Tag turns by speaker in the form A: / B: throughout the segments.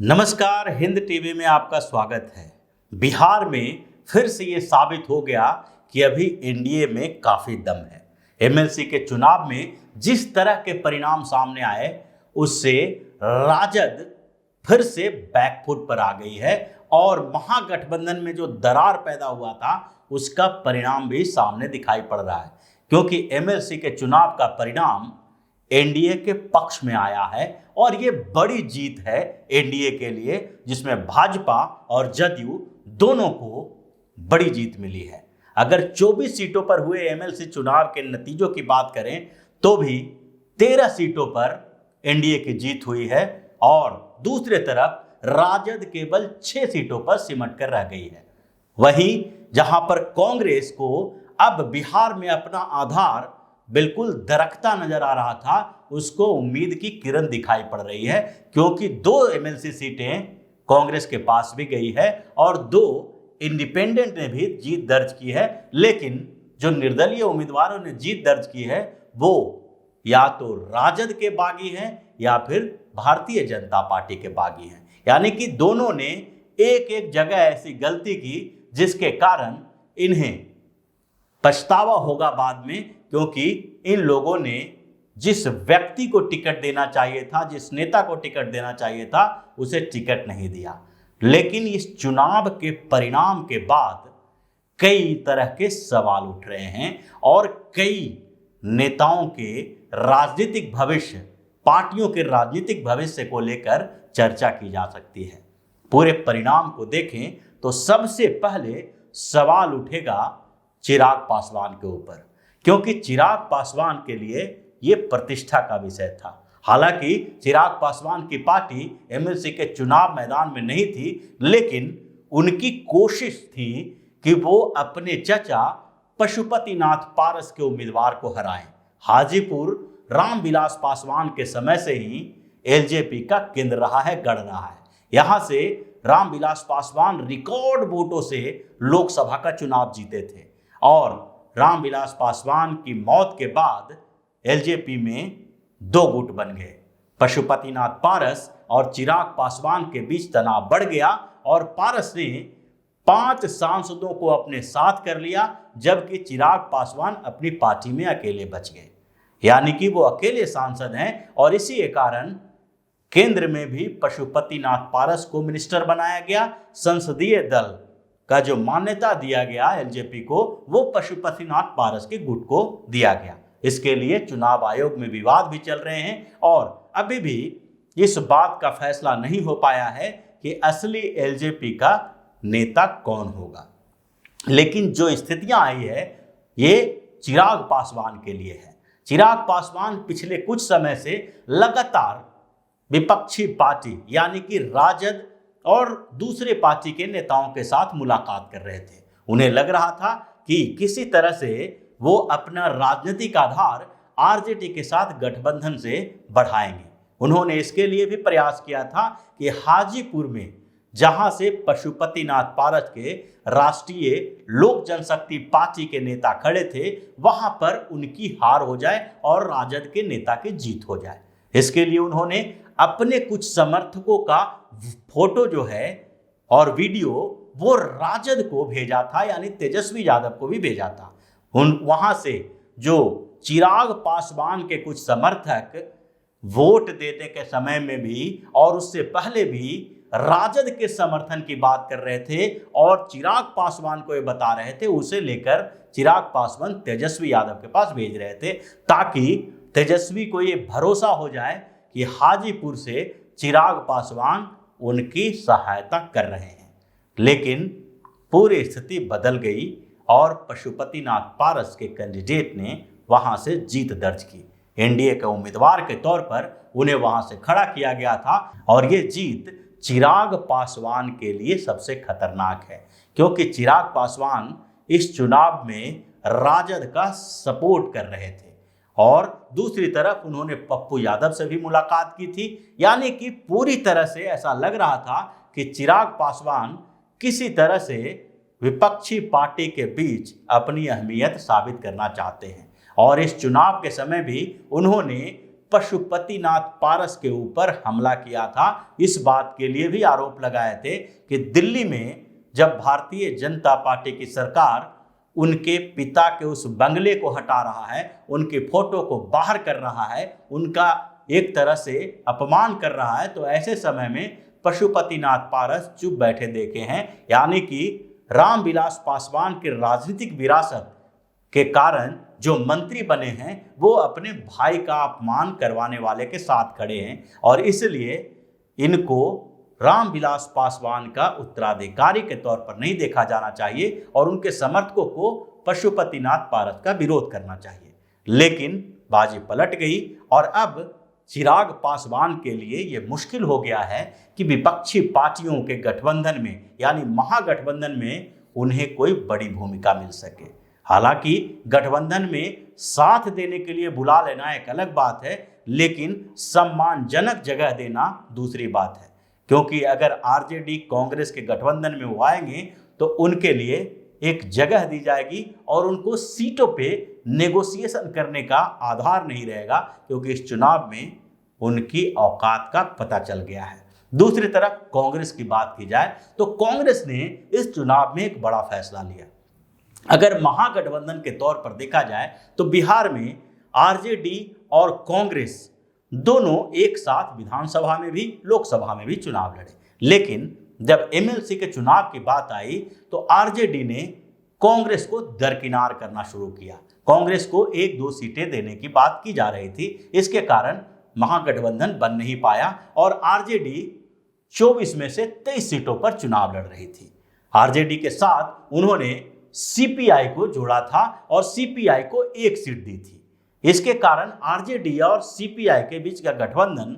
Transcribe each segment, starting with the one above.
A: नमस्कार, हिंद टीवी में आपका स्वागत है। बिहार में फिर से ये साबित हो गया कि अभी एनडीए में काफी दम है। एमएलसी के चुनाव में जिस तरह के परिणाम सामने आए, उससे राजद फिर से बैकफुट पर आ गई है और महागठबंधन में जो दरार पैदा हुआ था उसका परिणाम भी सामने दिखाई पड़ रहा है, क्योंकि एमएलसी के चुनाव का परिणाम एनडीए के पक्ष में आया है और ये बड़ी जीत है एनडीए के लिए, जिसमें भाजपा और जदयू दोनों को बड़ी जीत मिली है। अगर 24 सीटों पर हुए एमएलसी चुनाव के नतीजों की बात करें तो भी 13 सीटों पर एनडीए की जीत हुई है और दूसरे तरफ राजद केवल 6 सीटों पर सिमट कर रह गई है। वहीं जहां पर कांग्रेस को अब बिहार में अपना आधार बिल्कुल दरकता नजर आ रहा था, उसको उम्मीद की किरण दिखाई पड़ रही है, क्योंकि 2 एमएलसी सीटें कांग्रेस के पास भी गई है और 2 इंडिपेंडेंट ने भी जीत दर्ज की है। लेकिन जो निर्दलीय उम्मीदवारों ने जीत दर्ज की है वो या तो राजद के बागी हैं या फिर भारतीय जनता पार्टी के बागी हैं। यानी कि दोनों ने एक एक जगह ऐसी गलती की जिसके कारण इन्हें पछतावा होगा बाद में, क्योंकि इन लोगों ने जिस व्यक्ति को टिकट देना चाहिए था, जिस नेता को टिकट देना चाहिए था, उसे टिकट नहीं दिया। लेकिन इस चुनाव के परिणाम के बाद कई तरह के सवाल उठ रहे हैं और कई नेताओं के राजनीतिक भविष्य, पार्टियों के राजनीतिक भविष्य को लेकर चर्चा की जा सकती है। पूरे परिणाम को देखें तो सबसे पहले सवाल उठेगा चिराग पासवान के ऊपर, क्योंकि चिराग पासवान के लिए यह प्रतिष्ठा का विषय था। हालांकि चिराग पासवान की पार्टी एमएलसी के चुनाव मैदान में नहीं थी, लेकिन उनकी कोशिश थी कि वो अपने चचा पशुपतिनाथ पारस के उम्मीदवार को हराएं। हाजीपुर रामविलास पासवान के समय से ही एलजेपी का केंद्र रहा है, गढ़ रहा है। यहां से रामविलास पासवान रिकॉर्ड वोटों से लोकसभा का चुनाव जीते थे और रामविलास पासवान की मौत के बाद एलजेपी में 2 गुट बन गए। पशुपतिनाथ पारस और चिराग पासवान के बीच तनाव बढ़ गया और पारस ने 5 सांसदों को अपने साथ कर लिया, जबकि चिराग पासवान अपनी पार्टी में अकेले बच गए। यानी कि वो अकेले सांसद हैं और इसी के कारण केंद्र में भी पशुपतिनाथ पारस को मिनिस्टर बनाया गया। संसदीय दल का जो मान्यता दिया गया एलजेपी को, वो पशुपतिनाथ पारस के गुट को दिया गया। इसके लिए चुनाव आयोग में विवाद भी चल रहे हैं और अभी भी इस बात का फैसला नहीं हो पाया है कि असली एलजेपी का नेता कौन होगा। लेकिन जो स्थितियां आई है ये चिराग पासवान के लिए है। चिराग पासवान पिछले कुछ समय से लगातार विपक्षी पार्टी यानी कि राजद और दूसरे पार्टी के नेताओं के साथ मुलाकात कर रहे थे। उन्हें लग रहा था कि किसी तरह से वो अपना राजनीतिक आधार आरजेडी के साथ गठबंधन से बढ़ाएंगे। उन्होंने इसके लिए भी प्रयास किया था कि हाजीपुर में जहां से पशुपतिनाथ पारस के राष्ट्रीय लोक जनशक्ति पार्टी के नेता खड़े थे, वहां पर उनकी हार हो जाए और राजद के नेता की जीत हो जाए। इसके लिए उन्होंने अपने कुछ समर्थकों का फोटो जो है और वीडियो वो राजद को भेजा था, यानी तेजस्वी यादव को भी भेजा था। वहां से जो चिराग पासवान के कुछ समर्थक वोट देने के समय में भी और उससे पहले भी राजद के समर्थन की बात कर रहे थे और चिराग पासवान को ये बता रहे थे, उसे लेकर चिराग पासवान तेजस्वी यादव के पास भेज रहे थे, ताकि तेजस्वी को ये भरोसा हो जाए कि हाजीपुर से चिराग पासवान उनकी सहायता कर रहे हैं। लेकिन पूरी स्थिति बदल गई और पशुपतिनाथ पारस के कैंडिडेट ने वहां से जीत दर्ज की। एनडीए के उम्मीदवार के तौर पर उन्हें वहां से खड़ा किया गया था और ये जीत चिराग पासवान के लिए सबसे खतरनाक है, क्योंकि चिराग पासवान इस चुनाव में राजद का सपोर्ट कर रहे थे और दूसरी तरफ उन्होंने पप्पू यादव से भी मुलाकात की थी। यानी कि पूरी तरह से ऐसा लग रहा था कि चिराग पासवान किसी तरह से विपक्षी पार्टी के बीच अपनी अहमियत साबित करना चाहते हैं और इस चुनाव के समय भी उन्होंने पशुपतिनाथ पारस के ऊपर हमला किया था। इस बात के लिए भी आरोप लगाए थे कि दिल्ली में जब भारतीय जनता पार्टी की सरकार उनके पिता के उस बंगले को हटा रहा है, उनकी फोटो को बाहर कर रहा है, उनका एक तरह से अपमान कर रहा है, तो ऐसे समय में पशुपतिनाथ पारस चुप बैठे देखे हैं। यानी कि रामविलास पासवान की राजनीतिक विरासत के कारण जो मंत्री बने हैं वो अपने भाई का अपमान करवाने वाले के साथ खड़े हैं, और इसलिए इनको रामविलास पासवान का उत्तराधिकारी के तौर पर नहीं देखा जाना चाहिए और उनके समर्थकों को पशुपतिनाथ पारस का विरोध करना चाहिए। लेकिन बाजी पलट गई और अब चिराग पासवान के लिए यह मुश्किल हो गया है कि विपक्षी पार्टियों के गठबंधन में यानी महागठबंधन में उन्हें कोई बड़ी भूमिका मिल सके। हालांकि गठबंधन में साथ देने के लिए बुला लेना एक अलग बात है, लेकिन सम्मानजनक जगह देना दूसरी बात है, क्योंकि अगर आरजेडी कांग्रेस के गठबंधन में वो आएंगे तो उनके लिए एक जगह दी जाएगी और उनको सीटों पे नेगोशिएशन करने का आधार नहीं रहेगा, क्योंकि इस चुनाव में उनकी औकात का पता चल गया है। दूसरी तरफ कांग्रेस की बात की जाए तो कांग्रेस ने इस चुनाव में एक बड़ा फैसला लिया। अगर महागठबंधन के तौर पर देखा जाए तो बिहार में आरजेडी और कांग्रेस दोनों एक साथ विधानसभा में भी लोकसभा में भी चुनाव लड़े, लेकिन जब एमएलसी के चुनाव की बात आई तो आरजेडी ने कांग्रेस को दरकिनार करना शुरू किया। कांग्रेस को 1-2 सीटें देने की बात की जा रही थी, इसके कारण महागठबंधन बन नहीं पाया और आरजेडी 24 में से 23 सीटों पर चुनाव लड़ रही थी। आरजेडी के साथ उन्होंने सीपीआई को जोड़ा था और सीपीआई को 1 सीट दी थी। इसके कारण आरजेडी और सीपीआई के बीच का गठबंधन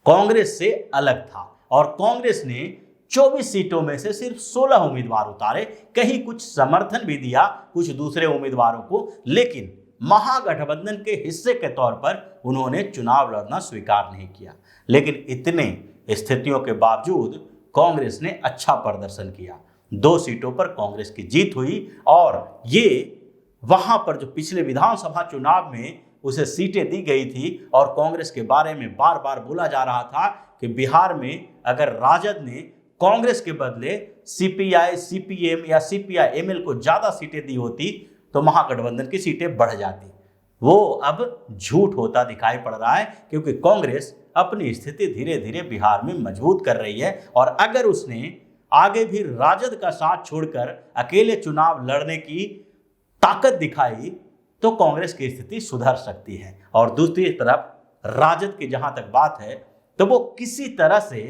A: कांग्रेस से अलग था और कांग्रेस ने 24 सीटों में से सिर्फ 16 उम्मीदवार उतारे, कहीं कुछ समर्थन भी दिया कुछ दूसरे उम्मीदवारों को, लेकिन महागठबंधन के हिस्से के तौर पर उन्होंने चुनाव लड़ना स्वीकार नहीं किया। लेकिन इतने स्थितियों के बावजूद कांग्रेस ने अच्छा प्रदर्शन किया। 2 सीटों पर कांग्रेस की जीत हुई और ये वहां पर जो पिछले विधानसभा चुनाव में उसे सीटें दी गई थी और कांग्रेस के बारे में बार बार बोला जा रहा था कि बिहार में अगर राजद ने कांग्रेस के बदले सीपीआई, सीपीएम या सीपीआई-एमएल को ज्यादा सीटें दी होती तो महागठबंधन की सीटें बढ़ जाती। वो अब झूठ होता दिखाई पड़ रहा है, क्योंकि कांग्रेस अपनी स्थिति धीरे धीरे बिहार में मजबूत कर रही है और अगर उसने आगे भी राजद का साथ छोड़कर अकेले चुनाव लड़ने की ताकत दिखाई तो कांग्रेस की स्थिति सुधर सकती है। और दूसरी तरफ राजद की जहां तक बात है तो वो किसी तरह से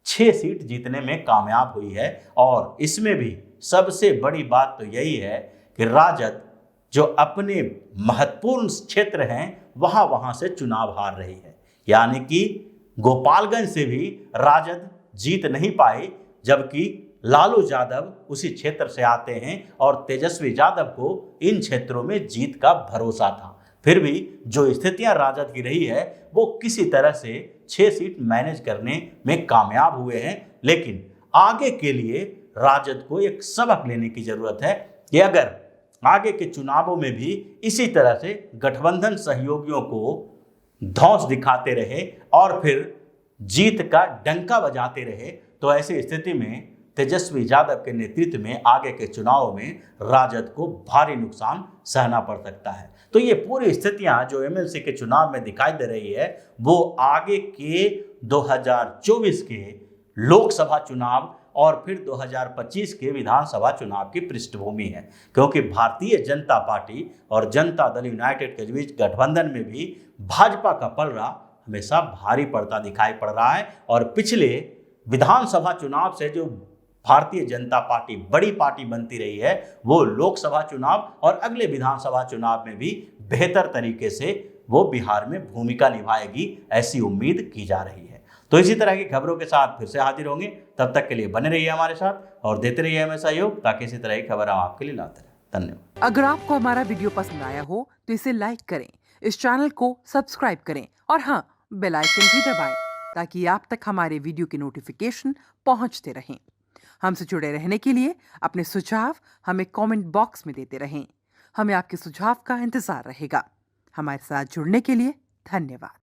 A: 6 सीट जीतने में कामयाब हुई है और इसमें भी सबसे बड़ी बात तो यही है कि राजद जो अपने महत्वपूर्ण क्षेत्र हैं वहां से चुनाव हार रही है। यानी कि गोपालगंज से भी राजद जीत नहीं पाई, जबकि लालू यादव उसी क्षेत्र से आते हैं और तेजस्वी यादव को इन क्षेत्रों में जीत का भरोसा था। फिर भी जो स्थितियां राजद की रही है वो किसी तरह से 6 सीट मैनेज करने में कामयाब हुए हैं, लेकिन आगे के लिए राजद को एक सबक लेने की जरूरत है कि अगर आगे के चुनावों में भी इसी तरह से गठबंधन सहयोगियों को धौंस दिखाते रहे और फिर जीत का डंका बजाते रहे तो ऐसी स्थिति में तेजस्वी यादव के नेतृत्व में आगे के चुनाव में राजद को भारी नुकसान सहना पड़ सकता है। तो ये पूरी स्थितियां जो एमएलसी के चुनाव में दिखाई दे रही है वो आगे के 2024 के लोकसभा चुनाव और फिर 2025 के विधानसभा चुनाव की पृष्ठभूमि है, क्योंकि भारतीय जनता पार्टी और जनता दल यूनाइटेड के बीच गठबंधन में भी भाजपा का पलड़ा हमेशा भारी पड़ता दिखाई पड़ रहा है और पिछले विधानसभा चुनाव से जो भारतीय जनता पार्टी बड़ी पार्टी बनती रही है वो लोकसभा चुनाव और अगले विधानसभा चुनाव में भी बेहतर तरीके से वो बिहार में भूमिका निभाएगी, ऐसी उम्मीद की जा रही है। तो इसी तरह की खबरों के साथ फिर से हाजिर होंगे, तब तक के लिए बने रहिए हमारे साथ और देते रहिए हमें सहयोग ताकि इसी तरह की खबर हम आपके लिए लाते रहें। धन्यवाद।
B: अगर आपको हमारा वीडियो पसंद आया हो तो इसे लाइक करें, इस चैनल को सब्सक्राइब करें और हाँ, बेल आइकन भी दबाएं ताकि आप तक हमारे वीडियो की नोटिफिकेशन पहुंचते रहें। हमसे जुड़े रहने के लिए अपने सुझाव हमें कमेंट बॉक्स में देते रहें। हमें आपके सुझाव का इंतजार रहेगा। हमारे साथ जुड़ने के लिए धन्यवाद।